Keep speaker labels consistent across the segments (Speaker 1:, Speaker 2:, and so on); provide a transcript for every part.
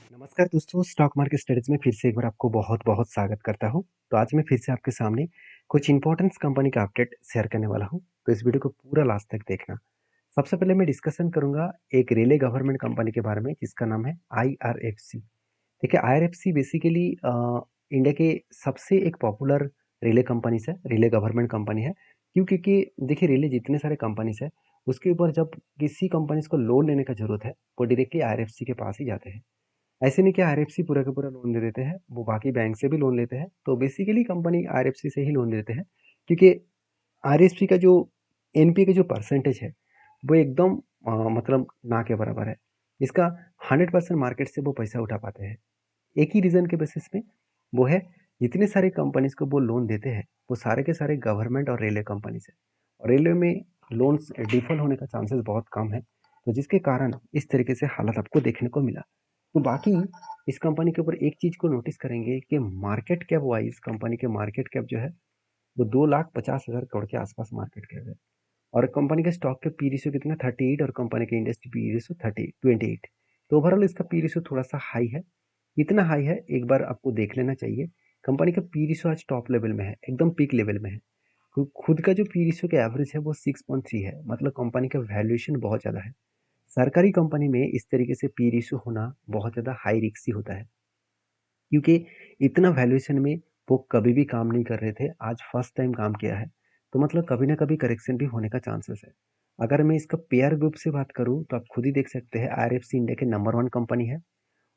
Speaker 1: नमस्कार दोस्तों, stock market studies में फिर से एक बार आपको बहुत-बहुत स्वागत करता हूं। तो आज मैं फिर से आपके सामने कुछ इंपॉर्टेंट कंपनी का अपडेट शेयर करने वाला हूं। तो इस वीडियो को पूरा लास्ट तक देखना। सबसे पहले मैं डिस्कशन करूंगा एक रेलवे गवर्नमेंट कंपनी के बारे में जिसका नाम है आईआरएफसी। देखिए आईआरएफसी बेसिकली इंडिया के सबसे एक पॉपुलर रेलवे कंपनीज है, रेलवे गवर्नमेंट कंपनी है। क्यों? क्योंकि देखिए रेलवे जितने सारे कंपनीज है उसके ऊपर जब किसी कंपनीज को लोन लेने का जरूरत है वो डायरेक्टली आईआरएफसी के पास ही जाते हैं। ऐसे नहीं कि आरएफसी पूरा का पूरा लोन दे देते हैं, वो बाकी बैंक से भी लोन लेते हैं। तो बेसिकली कंपनी आरएफसी से ही लोन देते हैं क्योंकि आरएफसी का जो एनपीए का जो परसेंटेज है वो एकदम मतलब ना के बराबर है। इसका 100% मार्केट से वो पैसा उठा पाते हैं। एक ही रीजन के बेसिस पे वो है, जितने सारे कंपनीज को वो लोन देते हैं वो सारे के सारे गवर्नमेंट और रेलवे कंपनी से। और रेलवे में लोन्स डिफॉल्ट होने का चांसेस बहुत कम है, तो जिसके कारण इस तरीके से हालत आपको देखने को मिला। तो बाकी इस कंपनी के ऊपर एक चीज को नोटिस करेंगे कि मार्केट कैप वाइज इस कंपनी के मार्केट कैप जो है वो 2,50,000 करोड़ के आसपास मार्केट कैप है। और कंपनी के स्टॉक के पी रेशियो कितना 38 और कंपनी के इंडस्ट्री पी रेशियो 28। तो ओवरऑल इसका पी रेशियो थोड़ा सा हाई है। इतना हाई है एक बार आपको देख लेना चाहिए। कंपनी का पी रेशियो आज टॉप लेवल में है, एकदम पीक लेवल में है। खुद का जो पी रेशियो का एवरेज है वो 6.3 है, मतलब कंपनी का वैल्यूएशन बहुत ज़्यादा है। सरकारी कंपनी में इस तरीके से पी रेशियो होना बहुत ज़्यादा हाई रिस्क ही होता है, क्योंकि इतना वैल्यूएशन में वो कभी भी काम नहीं कर रहे थे, आज फर्स्ट टाइम काम किया है। तो मतलब कभी ना कभी करेक्शन भी होने का चांसेस है। अगर मैं इसका पेयर ग्रुप से बात करूं तो आप खुद ही देख सकते हैं आईआरएफसी इंडिया के नंबर वन कंपनी है।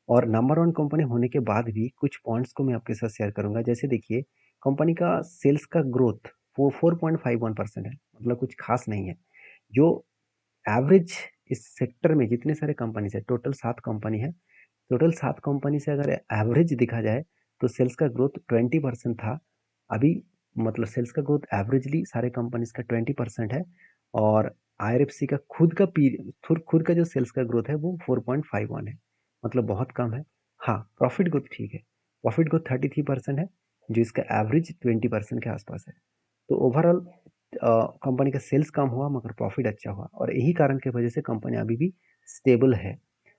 Speaker 1: और नंबर वन कंपनी होने के बाद भी कुछ पॉइंट्स को मैं आपके साथ शेयर करूंगा। जैसे देखिए कंपनी का सेल्स का ग्रोथ वो 4.51% है, मतलब कुछ खास नहीं है। जो एवरेज इस सेक्टर में जितने सारे कंपनीज है, टोटल 7 कंपनी है, टोटल 7 कंपनी से अगर एवरेज देखा जाए तो सेल्स का ग्रोथ 20% था। अभी मतलब सेल्स का ग्रोथ एवरेजली सारे कंपनीज का 20% है। और आईआरएफसी का खुद का जो सेल्स का ग्रोथ है वो 4.51 है, मतलब बहुत कम है। हाँ, प्रॉफिट ग्रोथ ठीक है, प्रॉफिट ग्रोथ 33% है, जो इसका एवरेज 20% के आसपास है। तो ओवरऑल कंपनी का सेल्स कम हुआ मगर प्रॉफिट अच्छा हुआ, और यही कारण की वजह से कंपनी अभी भी स्टेबल है।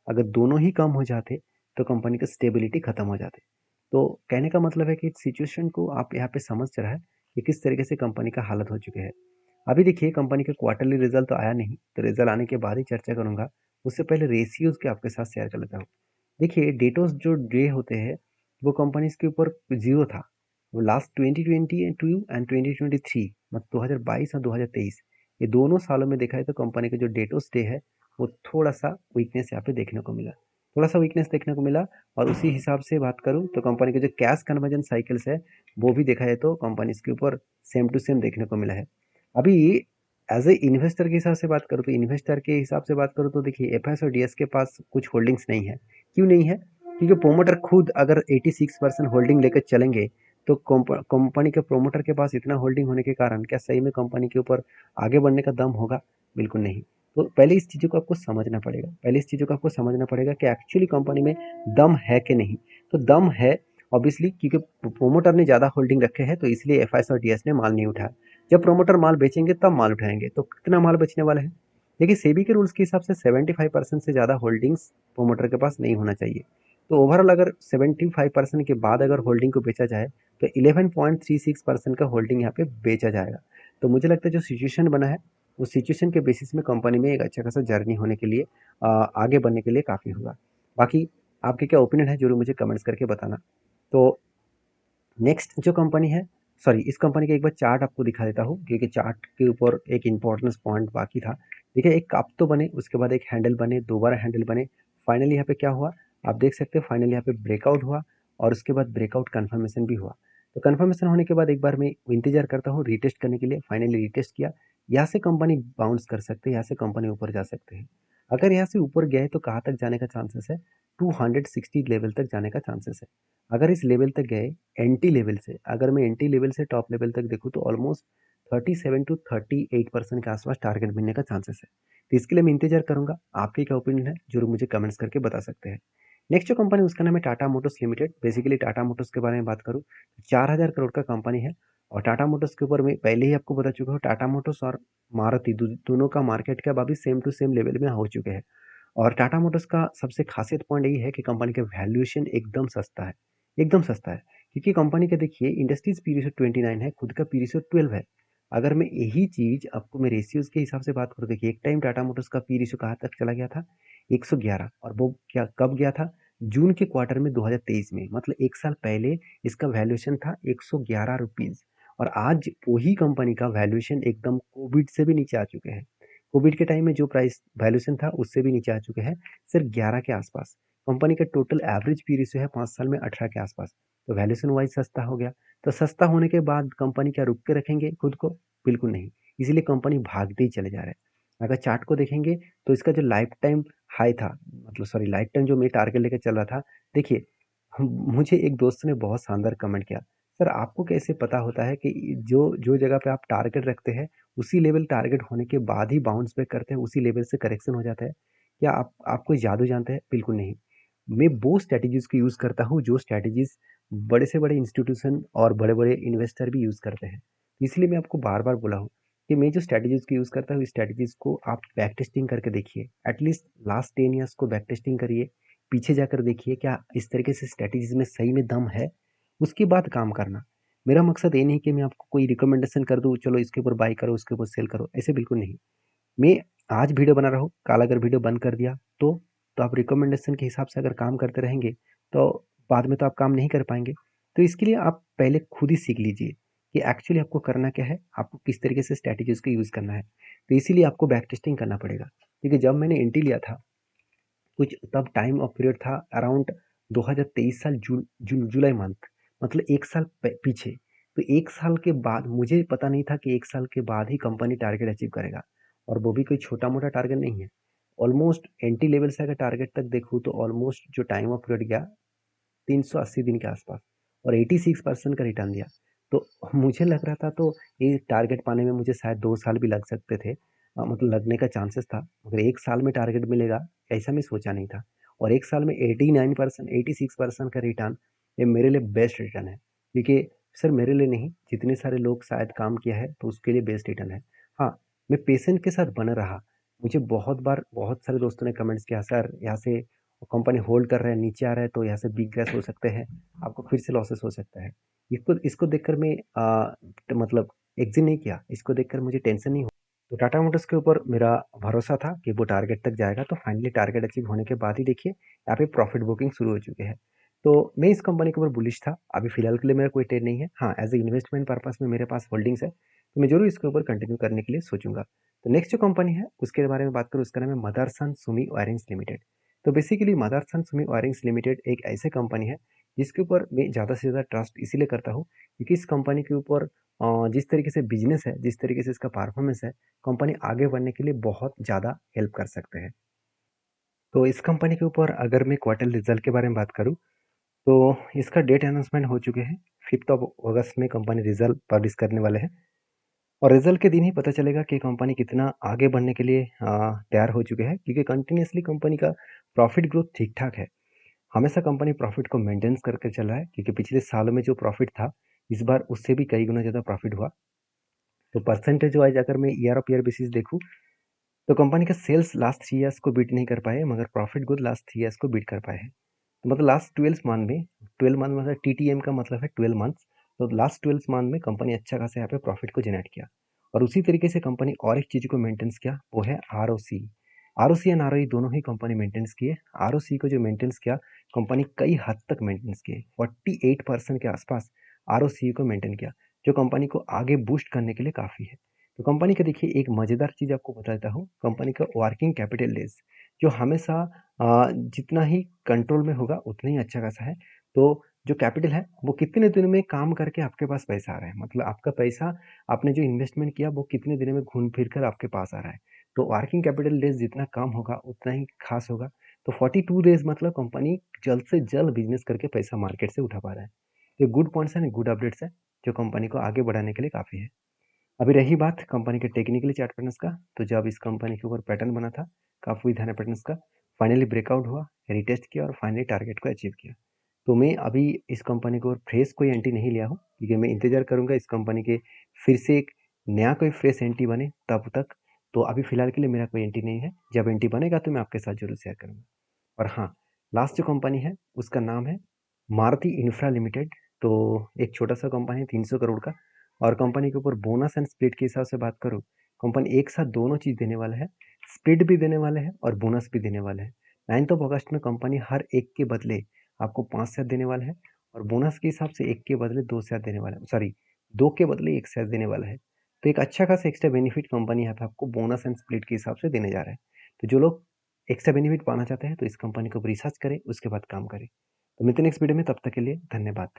Speaker 1: अगर दोनों ही कम हो जाते तो कंपनी का स्टेबिलिटी खत्म हो जाती। तो कहने का मतलब है कि इस सिचुएशन को आप यहाँ पे समझ रहा है कि किस तरीके से कंपनी का हालत हो चुके हैं। अभी देखिए कंपनी का क्वार्टरली रिजल्ट तो आया नहीं, तो रिजल्ट आने के बाद ही चर्चा करूंगा। उससे पहले रेशियोज के आपके साथ शेयर कर लेता हूँ। देखिए डेटोस जो डे होते हैं वो कंपनीज के ऊपर जीरो था। वो लास्ट 2022 एंड 2023, मतलब 2022 और 2023, ये दोनों सालों में देखा है तो कंपनी का जो डेटोस डे है वो थोड़ा सा वीकनेस यहाँ पे देखने को मिला, थोड़ा सा वीकनेस देखने को मिला। और उसी हिसाब से बात करूं तो कंपनी के जो कैश कन्वर्जन साइकिल्स है वो भी देखा जाए तो कंपनी के ऊपर सेम टू सेम देखने को मिला है। अभी एज ए इन्वेस्टर के हिसाब से बात करूँ तो इन्वेस्टर के हिसाब से बात करूँ तो देखिए एफएस और डीएस के पास कुछ होल्डिंग्स नहीं है। क्यों नहीं है? क्योंकि प्रोमोटर खुद अगर 86% होल्डिंग लेकर चलेंगे तो कंपनी के प्रोमोटर के पास इतना होल्डिंग होने के कारण क्या सही में कंपनी के ऊपर आगे बढ़ने का दम होगा? बिल्कुल नहीं। तो पहले इस चीज़ों को आपको समझना पड़ेगा, पहले इस चीज़ों को आपको समझना पड़ेगा कि एक्चुअली कंपनी में दम है कि नहीं। तो दम है ऑब्वियसली, क्योंकि प्रोमोटर ने ज़्यादा होल्डिंग रखे हैं तो इसलिए एफआईएस और डीएस ने माल नहीं उठाया। जब प्रोमोटर माल बेचेंगे तब माल उठाएंगे, तो कितना माल बेचने वाले हैं? देखिए सेबी के रूल्स के हिसाब से 75% से ज़्यादा होल्डिंग्स प्रोमोटर के पास नहीं होना चाहिए। तो ओवरऑल अगर 75% के बाद अगर होल्डिंग को बेचा जाए तो 11.36% का होल्डिंग यहाँ पे बेचा जाएगा। तो मुझे लगता है जो सिचुएशन बना है उस सिचुएशन के बेसिस में कंपनी में एक अच्छा खासा जर्नी होने के लिए आगे बढ़ने के लिए काफ़ी होगा। बाकी आपके क्या ओपिनियन है जरूर मुझे कमेंट्स करके बताना। तो नेक्स्ट जो कंपनी है, सॉरी इस कंपनी का एक बार चार्ट आपको दिखा देता हूँ क्योंकि चार्ट के ऊपर एक इंपॉर्टेंस पॉइंट बाकी था। देखिए एक कप तो बने, उसके बाद एक हैंडल बने, दोबारा हैंडल बने, फाइनली यहाँ पे क्या हुआ आप देख सकते हैं, फाइनली यहाँ पे ब्रेकआउट हुआ और उसके बाद ब्रेकआउट कन्फर्मेशन भी हुआ। तो कन्फर्मेशन होने के बाद एक बार मैं इंतजार करता हूँ रीटेस्ट करने के लिए। फाइनली रीटेस्ट किया, यहाँ से कंपनी बाउंस कर सकते हैं, यहाँ से कंपनी ऊपर जा सकते हैं। अगर यहाँ से ऊपर गया है तो कहाँ तक जाने का चांसेस है? 260 लेवल तक जाने का चांसेस है। अगर इस लेवल तक गए एंटी लेवल से, अगर मैं एंटी लेवल से टॉप लेवल तक देखूँ तो ऑलमोस्ट 37 to 38% के आसपास टारगेट मिलने का चांसेस है। तो इसके लिए मैं इंतजार करूंगा। आपकी क्या ओपिनियन है जरूर मुझे कमेंट्स करके बता सकते हैं। नेक्स्ट जो कंपनी उसका नाम है Tata Motors limited. Basically Tata Motors के बारे में बात करूँ, 4,000 करोड़ का कंपनी है। और टाटा मोटर्स के ऊपर मैं पहले ही आपको बता चुका हूँ, टाटा मोटर्स और मारुति दोनों का मार्केट कैप अभी सेम टू सेम लेवल में हो चुके हैं। और टाटा मोटर्स का सबसे ख़ासियत पॉइंट यही है कि कंपनी का वैल्यूएशन एकदम सस्ता है। क्योंकि कंपनी का देखिए इंडस्ट्रीज़ पी रेशियो 29 है, खुद का पी रेशियो 12 है। अगर मैं यही चीज़ आपको मैं रेशियोज़ के हिसाब से बात करूँ, देखिए एक टाइम टाटा मोटर्स का पी रेशियो कहाँ तक चला गया था? 111, और वो क्या कब गया था? जून के क्वार्टर में 2023 में, मतलब 1 साल पहले इसका वैल्यूएशन था ₹111, और आज वही कंपनी का वैल्यूएशन एकदम कोविड से भी नीचे आ चुके हैं। कोविड के टाइम में जो प्राइस वैल्यूएशन था उससे भी नीचे आ चुके हैं, सिर्फ 11 के आसपास। कंपनी का टोटल एवरेज पी रेशियो है 5 साल में 18 के आसपास। तो वैल्यूएशन वाइज सस्ता हो गया। तो सस्ता होने के बाद कंपनी क्या रुक के रखेंगे खुद को? बिल्कुल नहीं। इसीलिए कंपनी भागते ही चले जा रहे हैं। अगर चार्ट को देखेंगे तो इसका जो लाइफ टाइम हाई था, मतलब सॉरी लाइफ टाइम जो मैं टारगेट लेके चल रहा था, देखिए मुझे एक दोस्त ने बहुत शानदार कमेंट किया, सर आपको कैसे पता होता है कि जो जो जगह पे आप टारगेट रखते हैं उसी लेवल टारगेट होने के बाद ही बाउंस बैक करते हैं, उसी लेवल से करेक्शन हो जाता है? क्या आप कोई जादू जानते हैं? बिल्कुल नहीं। मैं वो स्ट्रैटेजीज़ को यूज़ करता हूँ जो स्ट्रैटेजीज़ बड़े से बड़े इंस्टीट्यूशन और बड़े-बड़े इन्वेस्टर भी यूज़ करते हैं। इसलिए मैं आपको बार-बार बोला हूँ कि मैं जो स्ट्रैटेजीज़ को यूज़ करता हूँ, इस स्ट्रैटेजीज़ को आप बैक टेस्टिंग करके देखिए। एटलीस्ट लास्ट 10 ईयर्स को बैक टेस्टिंग करिए, पीछे जाकर देखिए क्या इस तरीके से स्ट्रैटेजीज़ में सही में दम है, उसके बाद काम करना। मेरा मकसद ये नहीं कि मैं आपको कोई रिकमेंडेशन कर दूँ, चलो इसके ऊपर बाय करो, उसके ऊपर सेल करो, ऐसे बिल्कुल नहीं। मैं आज वीडियो बना रहा हूँ, कल अगर वीडियो बंद कर दिया तो आप रिकमेंडेशन के हिसाब से अगर काम करते रहेंगे, तो बाद में तो आप काम नहीं कर पाएँगे। तो इसके लिए आप पहले खुद ही सीख लीजिए कि एक्चुअली आपको करना क्या है, आपको किस तरीके से स्ट्रैटेजीज़ को यूज़ करना है। तो इसीलिए आपको बैक टेस्टिंग करना पड़ेगा। क्योंकि जब मैंने एंट्री लिया था, कुछ तब टाइम ऑफ पीरियड था अराउंड 2023 साल जुलाई मंथ, मतलब 1 साल पीछे। तो 1 साल के बाद मुझे पता नहीं था कि 1 साल के बाद ही कंपनी टारगेट अचीव करेगा, और वो भी कोई छोटा-मोटा टारगेट नहीं है। ऑलमोस्ट एंट्री लेवल से अगर टारगेट तक देखूँ तो ऑलमोस्ट जो टाइम ऑफ पीरियड गया 380 दिन के आसपास, और 86% का रिटर्न दिया। तो मुझे लग रहा था तो ये टारगेट पाने में मुझे शायद 2 साल भी लग सकते थे, मतलब लगने का चांसेस था। मगर 1 साल में टारगेट मिलेगा ऐसा मैं सोचा नहीं था। और 1 साल में 89% 86% का रिटर्न, ये मेरे लिए बेस्ट रिटर्न है। क्योंकि सिर्फ मेरे लिए नहीं, जितने सारे लोग शायद काम किया है तो उसके लिए बेस्ट रिटर्न है। हाँ, मैं पेशेंस के साथ बना रहा। मुझे बहुत बार बहुत सारे दोस्तों ने कमेंट्स किया, सर यहाँ से कंपनी होल्ड कर रहा है, नीचे आ रहा है तो यहाँ से बिग क्रैश हो सकते हैं, आपको फिर से लॉसेस हो सकता है। इसको इसको देखकर मैं मतलब एग्जिट नहीं किया, इसको देखकर मुझे टेंशन नहीं हुआ। तो टाटा मोटर्स के ऊपर मेरा भरोसा था कि वो टारगेट तक जाएगा, तो फाइनली टारगेट अचीव होने के बाद ही देखिए यहाँ पे प्रॉफिट बुकिंग शुरू हो चुके हैं। तो मैं इस कंपनी के ऊपर बुलिश था। अभी फिलहाल के लिए मेरा कोई ट्रेड नहीं है। हाँ, एज ए इन्वेस्टमेंट पर्पस में मेरे पास होल्डिंग्स है, तो मैं जरूर इसके ऊपर कंटिन्यू करने के लिए सोचूंगा। तो नेक्स्ट जो कंपनी है उसके बारे में बात करूँ, उसका नाम है मदरसन सुमी वायरिंग्स लिमिटेड। तो basically Motherson Sumi wirings limited एक ऐसे कंपनी है जिसके ऊपर मैं ज़्यादा से ज़्यादा ट्रस्ट इसीलिए करता हूँ क्योंकि इस कंपनी के ऊपर जिस तरीके से बिजनेस है, जिस तरीके से इसका परफॉर्मेंस है, कंपनी आगे बढ़ने के लिए बहुत ज़्यादा हेल्प कर सकते हैं। तो इस कंपनी के ऊपर अगर मैं क्वार्टर रिजल्ट के बारे में बात करूँ, तो इसका डेट अनाउंसमेंट हो चुके हैं। 5 ऑफ अगस्त में कंपनी रिजल्ट पब्लिश करने वाले हैं, और रिजल्ट के दिन ही पता चलेगा कि कंपनी कितना आगे बढ़ने के लिए तैयार हो चुके हैं, क्योंकि कंटिन्यूअसली कंपनी का प्रॉफिट ग्रोथ ठीक-ठाक है। हमेशा कंपनी प्रॉफिट को मेंटेन करके चल रहा है, क्योंकि पिछले सालों में जो प्रॉफिट था, इस बार उससे भी कई गुना ज़्यादा प्रॉफिट हुआ। तो परसेंटेज वाइज़ अगर मैं ईयर ऑफ ईयर बेसिस देखूँ, तो कंपनी का सेल्स लास्ट 3 ईयर्स को बीट नहीं कर पाए, मगर प्रॉफिट ग्रोथ लास्ट 3 ईयर्स को बीट कर पाए हैं। तो मतलब लास्ट 12 मंथ मतलब टीटीएम का मतलब है 12 मंथ्स। तो लास्ट 12 मंथ में कंपनी अच्छा खासा यहाँ पे प्रॉफिट को जनरेट किया, और उसी तरीके से कंपनी और एक चीज़ को मेंटेन्स किया, वो है आरओसी। आरओसी एंड आरओई दोनों ही कंपनी मेंटेन्स किए। आरओसी को जो मेंटेन्स किया, कंपनी कई हद तक मेंटेन्स किए, 48% के आसपास आरओसी को मेंटेन किया, जो कंपनी को आगे बूस्ट करने के लिए काफ़ी है। तो कंपनी का देखिए एक मज़ेदार चीज़ आपको बता देता हूँ, कंपनी का वर्किंग कैपिटल डेज जो हमेशा जितना ही कंट्रोल में होगा उतना ही अच्छा खासा है। तो जो कैपिटल है वो कितने दिन में काम करके आपके पास पैसा आ रहा है, मतलब आपका पैसा आपने जो इन्वेस्टमेंट किया वो कितने दिन में घूम फिर कर आपके पास आ रहा है। तो वर्किंग कैपिटल डेज जितना कम होगा उतना ही खास होगा। तो 42 डेज मतलब कंपनी जल्द से जल्द बिजनेस करके पैसा मार्केट से उठा पा रहा है। ये गुड पॉइंट्स हैं, गुड अपडेट्स हैं, जो कंपनी को आगे बढ़ाने के लिए काफ़ी है। अभी रही बात कंपनी के टेक्निकली चार्ट पैटर्न्स का, तो जब इस कंपनी के ऊपर पैटर्न बना था, काफ़ी विधान पैटर्न्स का, फाइनली ब्रेकआउट हुआ, रिटेस्ट किया और फाइनली टारगेट को अचीव किया। तो मैं अभी इस कंपनी को फ्रेश कोई एंट्री नहीं लिया हूँ, क्योंकि मैं इंतजार करूंगा इस कंपनी के फिर से एक नया कोई फ्रेश एंट्री बने, तब तक तो अभी फ़िलहाल के लिए मेरा कोई एंट्री नहीं है, जब एंट्री बनेगा तो मैं आपके साथ ज़रूर शेयर करूँगा। और हाँ, लास्ट जो कंपनी है उसका नाम है मारुति इंफ्रा लिमिटेड। तो एक छोटा-सा कंपनी है 300 करोड़ का, और कंपनी के ऊपर बोनस एंड स्प्लिट के हिसाब से बात करूँ, कंपनी एक साथ दोनों चीज़ देने वाला है, स्प्लिट भी देने वाले हैं और बोनस भी देने वाले हैं। 9th ऑफ अगस्त में कंपनी हर एक के बदले आपको 5 शेयर देने वाला है, और बोनस के हिसाब से 1 के बदले 2 शेयर देने वाला है, सॉरी 2 के बदले 1 शेयर देने वाला है। तो एक अच्छा खासा एक्स्ट्रा बेनिफिट कंपनी यहाँ पे आपको बोनस एंड स्प्लिट के हिसाब से देने जा रहा है। तो जो लोग एक्स्ट्रा बेनिफिट पाना चाहते हैं तो इस कंपनी को रिसर्च करें, उसके बाद काम करें। तो मिलते हैं नेक्स्ट वीडियो में, तब तक के लिए धन्यवाद।